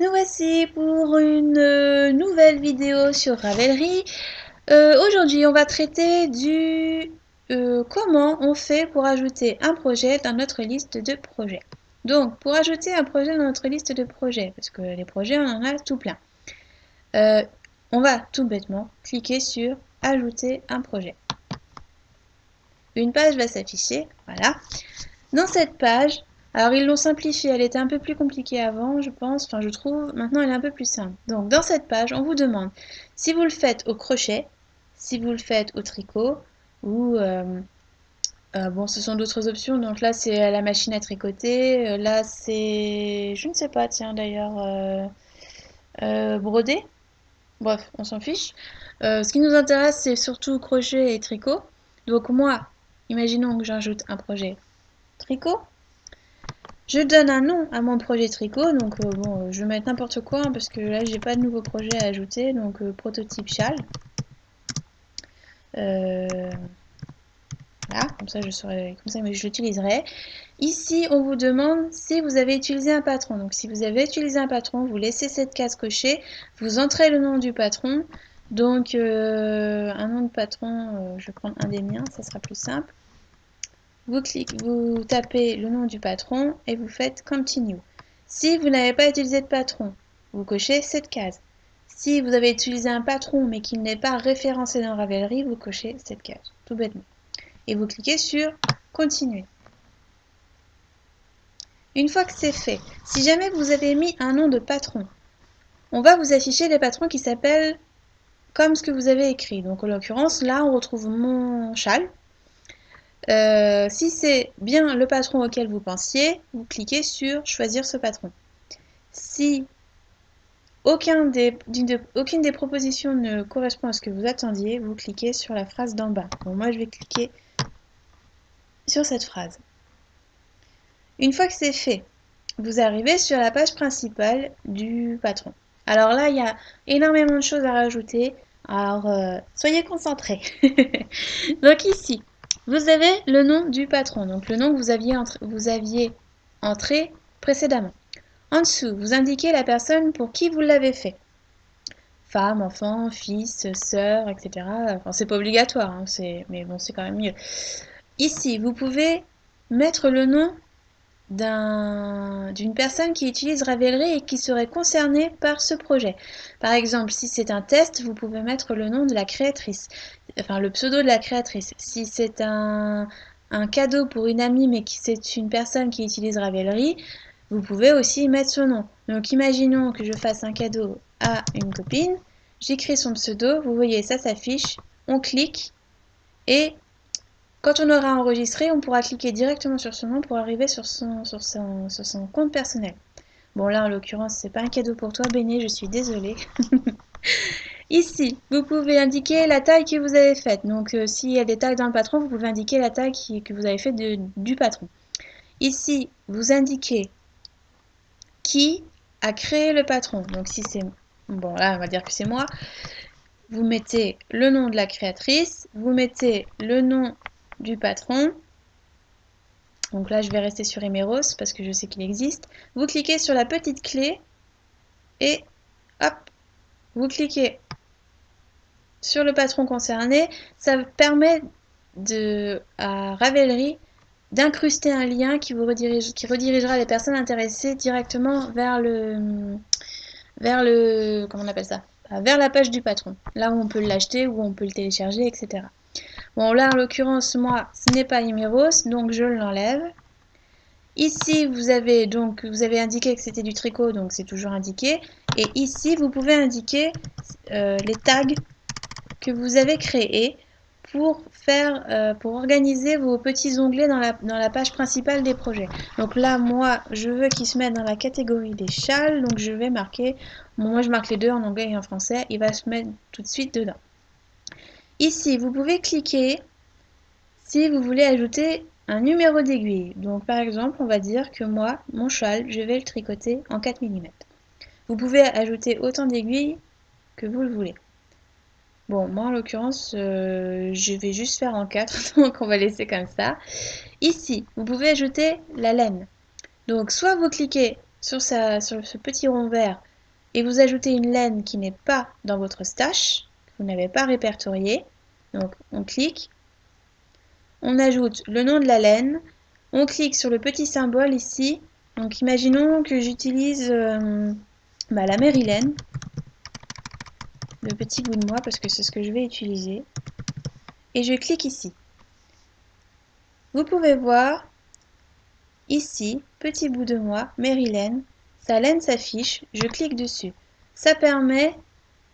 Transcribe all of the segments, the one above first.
Nous voici pour une nouvelle vidéo sur Ravelry. Aujourd'hui, on va traiter du comment on fait pour ajouter un projet dans notre liste de projets. Donc, pour ajouter un projet dans notre liste de projets, parce que les projets, on en a tout plein, on va tout bêtement cliquer sur Ajouter un projet. Une page va s'afficher, voilà. Dans cette page, alors ils l'ont simplifiée, elle était un peu plus compliquée avant, je pense, enfin je trouve, maintenant elle est un peu plus simple. Donc dans cette page, on vous demande si vous le faites au crochet, si vous le faites au tricot, ou bon, ce sont d'autres options. Donc là c'est à la machine à tricoter, là c'est, je ne sais pas, tiens d'ailleurs, brodé. Bref, on s'en fiche. Ce qui nous intéresse c'est surtout crochet et tricot. Donc moi, imaginons que j'ajoute un projet tricot. Je donne un nom à mon projet tricot, donc bon, je vais mettre n'importe quoi hein, parce que là j'ai pas de nouveau projet à ajouter, donc prototype châle. Voilà, comme ça je saurai, comme ça mais je l'utiliserai. Ici on vous demande si vous avez utilisé un patron, donc si vous avez utilisé un patron, vous laissez cette case cochée, vous entrez le nom du patron, donc un nom de patron, je vais prendre un des miens, ça sera plus simple. Vous tapez le nom du patron et vous faites Continue. Si vous n'avez pas utilisé de patron, vous cochez cette case. Si vous avez utilisé un patron mais qu'il n'est pas référencé dans Ravelry, vous cochez cette case, tout bêtement. Et vous cliquez sur Continuer. Une fois que c'est fait, si jamais vous avez mis un nom de patron, on va vous afficher les patrons qui s'appellent comme ce que vous avez écrit. Donc en l'occurrence, là on retrouve mon châle. Si c'est bien le patron auquel vous pensiez, vous cliquez sur Choisir ce patron. Si aucune des propositions ne correspond à ce que vous attendiez, vous cliquez sur la phrase d'en bas. Bon, moi, je vais cliquer sur cette phrase. Une fois que c'est fait, vous arrivez sur la page principale du patron. Alors là, il y a énormément de choses à rajouter. Alors, soyez concentrés. Donc ici, vous avez le nom du patron, donc le nom que vous aviez entré précédemment. En dessous, vous indiquez la personne pour qui vous l'avez fait. Femme, enfant, fils, sœur, etc. Enfin, c'est pas obligatoire, hein, mais bon, c'est quand même mieux. Ici, vous pouvez mettre le nom d'une personne qui utilise Ravelry et qui serait concernée par ce projet. Par exemple, si c'est un test, vous pouvez mettre le nom de la créatrice, enfin le pseudo de la créatrice. Si c'est un cadeau pour une amie mais que c'est une personne qui utilise Ravelry, vous pouvez aussi mettre son nom. Donc imaginons que je fasse un cadeau à une copine, j'écris son pseudo, vous voyez ça s'affiche, on clique et quand on aura enregistré, on pourra cliquer directement sur son nom pour arriver sur son compte personnel. Bon là en l'occurrence c'est pas un cadeau pour toi Béné, je suis désolée. Ici, vous pouvez indiquer la taille que vous avez faite. Donc s'il y a des tailles dans le patron, vous pouvez indiquer la taille que vous avez faite du patron. Ici, vous indiquez qui a créé le patron. Donc si c'est... Bon là on va dire que c'est moi. Vous mettez le nom de la créatrice, vous mettez le nom du patron. Donc là, je vais rester sur Emeros parce que je sais qu'il existe. Vous cliquez sur la petite clé et hop, vous cliquez sur le patron concerné. Ça permet à Ravelry d'incruster un lien qui redirigera les personnes intéressées directement vers comment on appelle ça? Vers la page du patron. Là où on peut l'acheter, où on peut le télécharger, etc. Bon, là, en l'occurrence, moi, ce n'est pas Emeros, donc je l'enlève. Ici, vous avez indiqué que c'était du tricot, donc c'est toujours indiqué. Et ici, vous pouvez indiquer les tags que vous avez créés pour organiser vos petits onglets dans la page principale des projets. Donc là, moi, je veux qu'ils se mettent dans la catégorie des châles, donc je vais marquer, bon, moi je marque les deux en anglais et en français, il va se mettre tout de suite dedans. Ici, vous pouvez cliquer si vous voulez ajouter un numéro d'aiguille. Donc par exemple, on va dire que moi, mon châle, je vais le tricoter en 4 mm. Vous pouvez ajouter autant d'aiguilles que vous le voulez. Bon, moi en l'occurrence, je vais juste faire en 4, donc on va laisser comme ça. Ici, vous pouvez ajouter la laine. Donc soit vous cliquez sur ce petit rond vert et vous ajoutez une laine qui n'est pas dans votre stash, que vous n'avez pas répertoriée. Donc on clique, on ajoute le nom de la laine, on clique sur le petit symbole ici. Donc imaginons que j'utilise la Mérilaine, le petit bout de moi parce que c'est ce que je vais utiliser. Et je clique ici. Vous pouvez voir ici, petit bout de moi, Mérilaine, sa laine s'affiche, je clique dessus. Ça permet,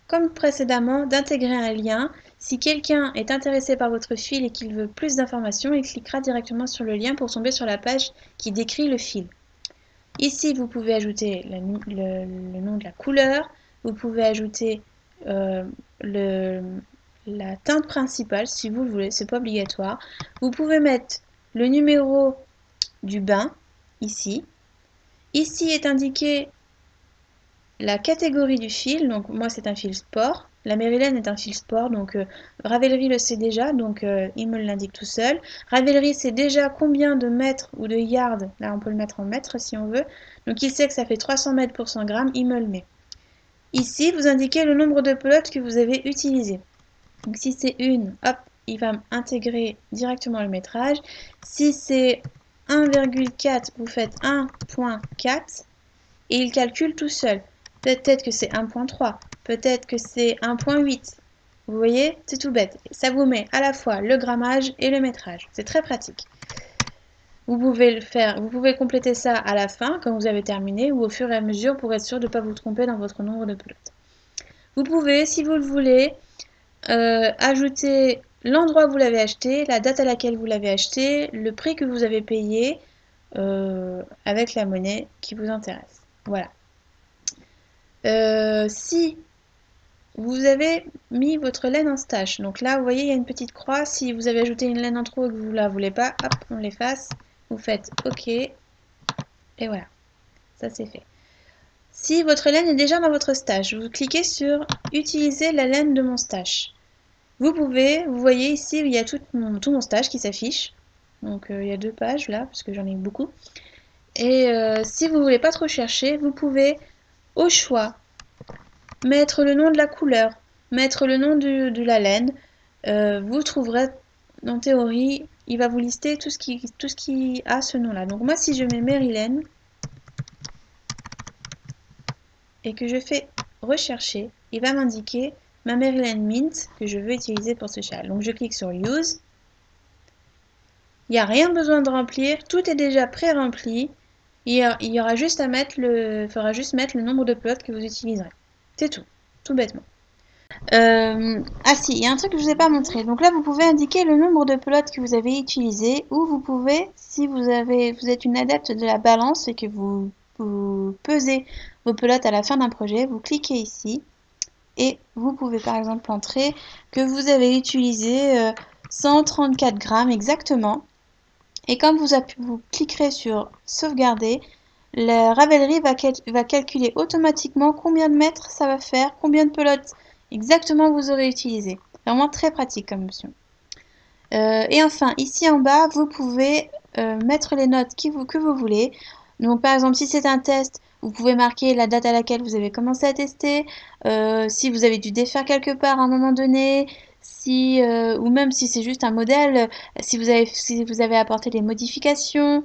comme précédemment, d'intégrer un lien. Si quelqu'un est intéressé par votre fil et qu'il veut plus d'informations, il cliquera directement sur le lien pour tomber sur la page qui décrit le fil. Ici, vous pouvez ajouter le nom de la couleur, vous pouvez ajouter la teinte principale si vous le voulez, c'est pas obligatoire. Vous pouvez mettre le numéro du bain, ici. Ici est indiqué la catégorie du fil, donc moi c'est un fil sport. La Mérilaine est un fil sport, donc Ravelry le sait déjà, donc il me l'indique tout seul. Ravelry sait déjà combien de mètres ou de yards, là on peut le mettre en mètres si on veut. Donc il sait que ça fait 300 mètres pour 100 grammes, il me le met. Ici, vous indiquez le nombre de pelotes que vous avez utilisées. Donc si c'est une, hop, il va intégrer directement le métrage. Si c'est 1,4, vous faites 1,4 et il calcule tout seul. Peut-être que c'est 1,3, peut-être que c'est 1,8. Vous voyez, c'est tout bête. Ça vous met à la fois le grammage et le métrage. C'est très pratique. Vous pouvez le faire, vous pouvez compléter ça à la fin quand vous avez terminé ou au fur et à mesure pour être sûr de ne pas vous tromper dans votre nombre de pelotes. Vous pouvez, si vous le voulez, ajouter l'endroit où vous l'avez acheté, la date à laquelle vous l'avez acheté, le prix que vous avez payé avec la monnaie qui vous intéresse. Voilà. Si vous avez mis votre laine en stash, donc là vous voyez il y a une petite croix, si vous avez ajouté une laine en trop et que vous ne la voulez pas, hop, on l'efface, vous faites OK, et voilà, ça c'est fait. Si votre laine est déjà dans votre stash, vous cliquez sur utiliser la laine de mon stash. Vous voyez ici, il y a tout mon stash qui s'affiche. Donc il y a 2 pages là, parce que j'en ai beaucoup. Et si vous ne voulez pas trop chercher, vous pouvez, au choix, mettre le nom de la couleur, mettre le nom de la laine. Vous trouverez, en théorie, il va vous lister tout ce qui a ce nom-là. Donc moi, si je mets Mérilaine et que je fais rechercher, il va m'indiquer ma Mérilaine Mint que je veux utiliser pour ce châle. Donc je clique sur Use. Il n'y a rien besoin de remplir, tout est déjà pré-rempli. Il y aura juste à mettre faudra juste mettre le nombre de pelotes que vous utiliserez. C'est tout bêtement. Ah si, il y a un truc que je ne vous ai pas montré. Donc là, vous pouvez indiquer le nombre de pelotes que vous avez utilisées, ou vous pouvez, si vous êtes une adepte de la balance et que vous pesez vos pelotes à la fin d'un projet, vous cliquez ici et vous pouvez par exemple entrer que vous avez utilisé 134 grammes exactement. Et quand vous cliquerez sur sauvegarder, la Ravelry va calculer automatiquement combien de mètres ça va faire, combien de pelotes exactement vous aurez utilisé. Vraiment très pratique comme option. Et enfin, ici en bas, vous pouvez mettre les notes que vous voulez. Donc par exemple, si c'est un test, vous pouvez marquer la date à laquelle vous avez commencé à tester, si vous avez dû défaire quelque part à un moment donné, ou même si c'est juste un modèle, si vous avez apporté des modifications,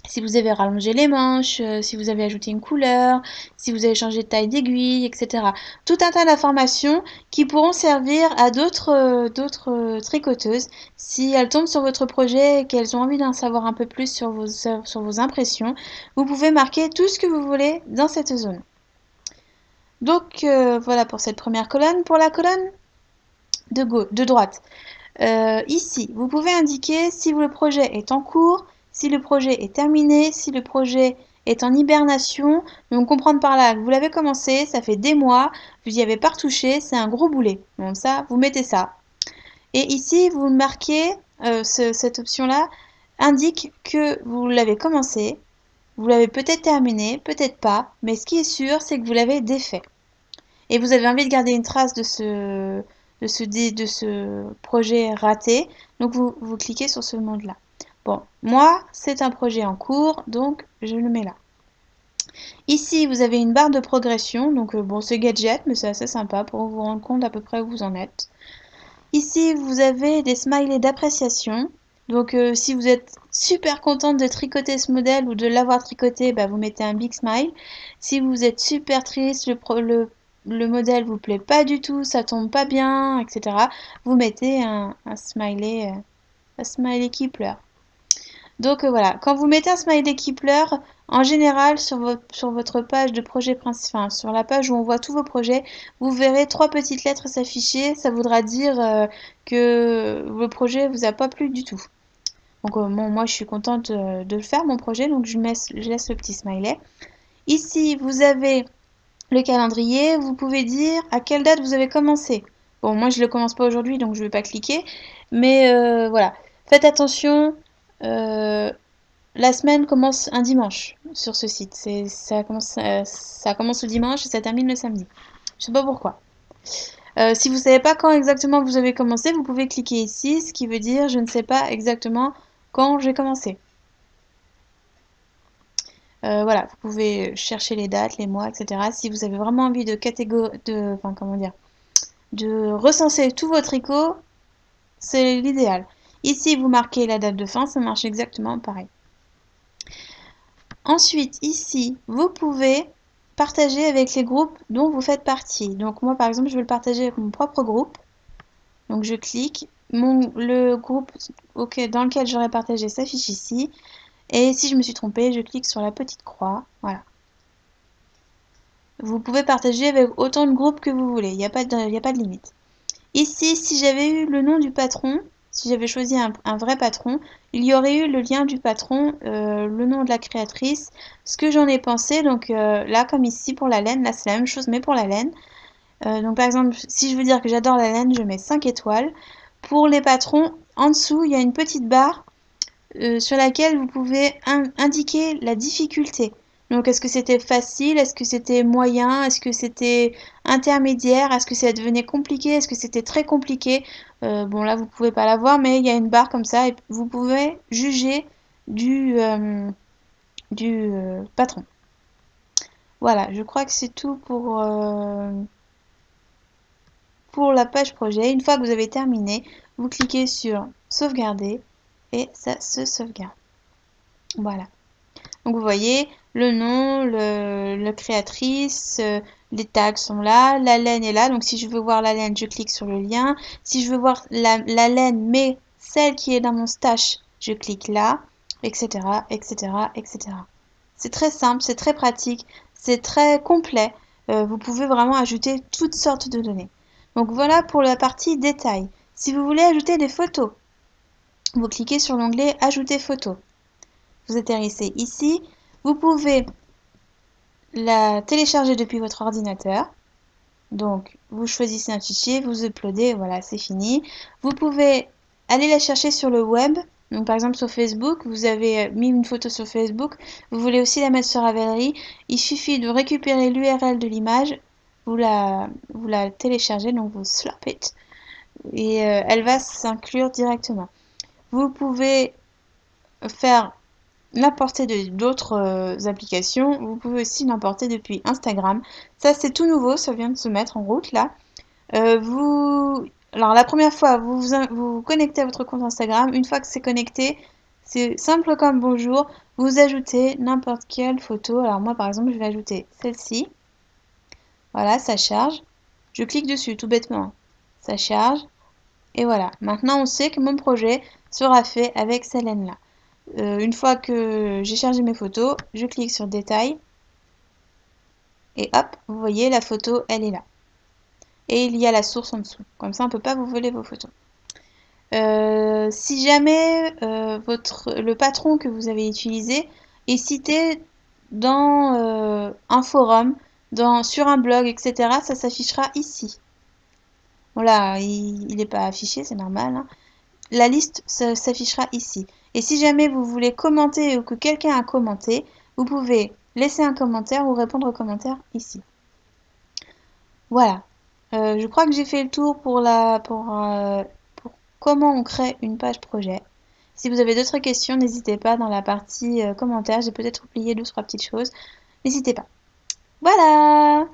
si vous avez rallongé les manches, si vous avez ajouté une couleur, si vous avez changé de taille d'aiguille, etc. Tout un tas d'informations qui pourront servir à d'autres tricoteuses si elles tombent sur votre projet et qu'elles ont envie d'en savoir un peu plus sur vos impressions. Vous pouvez marquer tout ce que vous voulez dans cette zone. Donc voilà pour cette première colonne. Pour la colonne de droite, ici, vous pouvez indiquer si le projet est en cours, si le projet est terminé, si le projet est en hibernation. Donc comprendre par là que vous l'avez commencé, ça fait des mois, vous n'y avez pas retouché, c'est un gros boulet. Donc ça, vous mettez ça. Et ici, vous marquez, cette option-là indique que vous l'avez commencé, vous l'avez peut-être terminé, peut-être pas, mais ce qui est sûr, c'est que vous l'avez défait. Et vous avez envie de garder une trace de ce projet raté, donc vous cliquez sur ce mode-là. Bon, moi, c'est un projet en cours, donc je le mets là. Ici, vous avez une barre de progression, donc bon, c'est gadget, mais c'est assez sympa pour vous rendre compte à peu près où vous en êtes. Ici, vous avez des smileys d'appréciation. Donc, si vous êtes super contente de tricoter ce modèle ou de l'avoir tricoté, bah, vous mettez un big smile. Si vous êtes super triste, le modèle vous plaît pas du tout, ça tombe pas bien, etc., vous mettez un smiley qui pleure. Donc voilà, quand vous mettez un smiley qui pleure, en général sur votre page de projet principal, enfin, sur la page où on voit tous vos projets, vous verrez 3 petites lettres s'afficher. Ça voudra dire que le projet vous a pas plu du tout. Donc bon, moi je suis contente de le faire mon projet, donc je laisse le petit smiley. Ici vous avez le calendrier, vous pouvez dire à quelle date vous avez commencé. Bon, moi je ne le commence pas aujourd'hui, donc je ne vais pas cliquer, mais voilà. Faites attention. euh, la semaine commence un dimanche sur ce site. Ça commence le dimanche et ça termine le samedi. Je sais pas pourquoi. Si vous ne savez pas quand exactement vous avez commencé, vous pouvez cliquer ici, ce qui veut dire je ne sais pas exactement quand j'ai commencé. Voilà, vous pouvez chercher les dates, les mois, etc. Si vous avez vraiment envie enfin comment dire, de recenser tous vos tricots, c'est l'idéal. Ici, vous marquez la date de fin, ça marche exactement pareil. Ensuite, ici, vous pouvez partager avec les groupes dont vous faites partie. Donc moi, par exemple, je vais le partager avec mon propre groupe. Donc je clique, le groupe dans lequel j'aurais partagé s'affiche ici. Et si je me suis trompée, je clique sur la petite croix. Voilà. Vous pouvez partager avec autant de groupes que vous voulez, il n'y a pas de limite. Ici, si j'avais eu le nom du patron, si j'avais choisi un vrai patron, il y aurait eu le lien du patron, le nom de la créatrice, ce que j'en ai pensé. Donc là, comme ici pour la laine, là c'est la même chose mais pour la laine. Donc par exemple, si je veux dire que j'adore la laine, je mets 5 étoiles. Pour les patrons, en dessous, il y a une petite barre sur laquelle vous pouvez indiquer la difficulté. Donc est-ce que c'était facile, est-ce que c'était moyen, est-ce que c'était intermédiaire, est-ce que ça devenait compliqué, est-ce que c'était très compliqué. Bon là vous pouvez pas la voir, mais il y a une barre comme ça et vous pouvez juger du patron. Voilà, je crois que c'est tout pour la page projet. Une fois que vous avez terminé, vous cliquez sur sauvegarder et ça se sauvegarde. Voilà. Donc vous voyez, le nom, la créatrice, les tags sont là, la laine est là. Donc si je veux voir la laine, je clique sur le lien. Si je veux voir la laine, mais celle qui est dans mon stash, je clique là, etc., etc., etc. C'est très simple, c'est très pratique, c'est très complet. Vous pouvez vraiment ajouter toutes sortes de données. Donc voilà pour la partie détail. Si vous voulez ajouter des photos, vous cliquez sur l'onglet Ajouter photos. Vous atterrissez ici. Vous pouvez la télécharger depuis votre ordinateur. Donc, vous choisissez un fichier, vous uploadez, voilà, c'est fini. Vous pouvez aller la chercher sur le web. Donc, par exemple, sur Facebook, vous avez mis une photo sur Facebook. Vous voulez aussi la mettre sur Ravelry. Il suffit de récupérer l'URL de l'image. Vous la téléchargez, donc vous slap it. Et elle va s'inclure directement. Vous pouvez faire l'importer d'autres applications. Vous pouvez aussi l'importer depuis Instagram. Ça, c'est tout nouveau, ça vient de se mettre en route là. Alors la première fois, vous connectez à votre compte Instagram. Une fois que c'est connecté, c'est simple comme bonjour. Vous ajoutez n'importe quelle photo. Alors moi, par exemple, je vais ajouter celle-ci. Voilà, ça charge. Je clique dessus, tout bêtement. Ça charge. Et voilà. Maintenant, on sait que mon projet sera fait avec cette laine-là. Une fois que j'ai chargé mes photos, je clique sur détail et hop, vous voyez la photo, elle est là. Et il y a la source en dessous. Comme ça, on ne peut pas vous voler vos photos. Si jamais le patron que vous avez utilisé est cité dans un forum, sur un blog, etc., ça s'affichera ici. Voilà, il n'est pas affiché, c'est normal, hein. La liste s'affichera ici. Et si jamais vous voulez commenter ou que quelqu'un a commenté, vous pouvez laisser un commentaire ou répondre aux commentaires ici. Voilà. Je crois que j'ai fait le tour pour comment on crée une page projet. Si vous avez d'autres questions, n'hésitez pas dans la partie commentaires. J'ai peut-être oublié 2 ou 3 petites choses. n'hésitez pas. Voilà!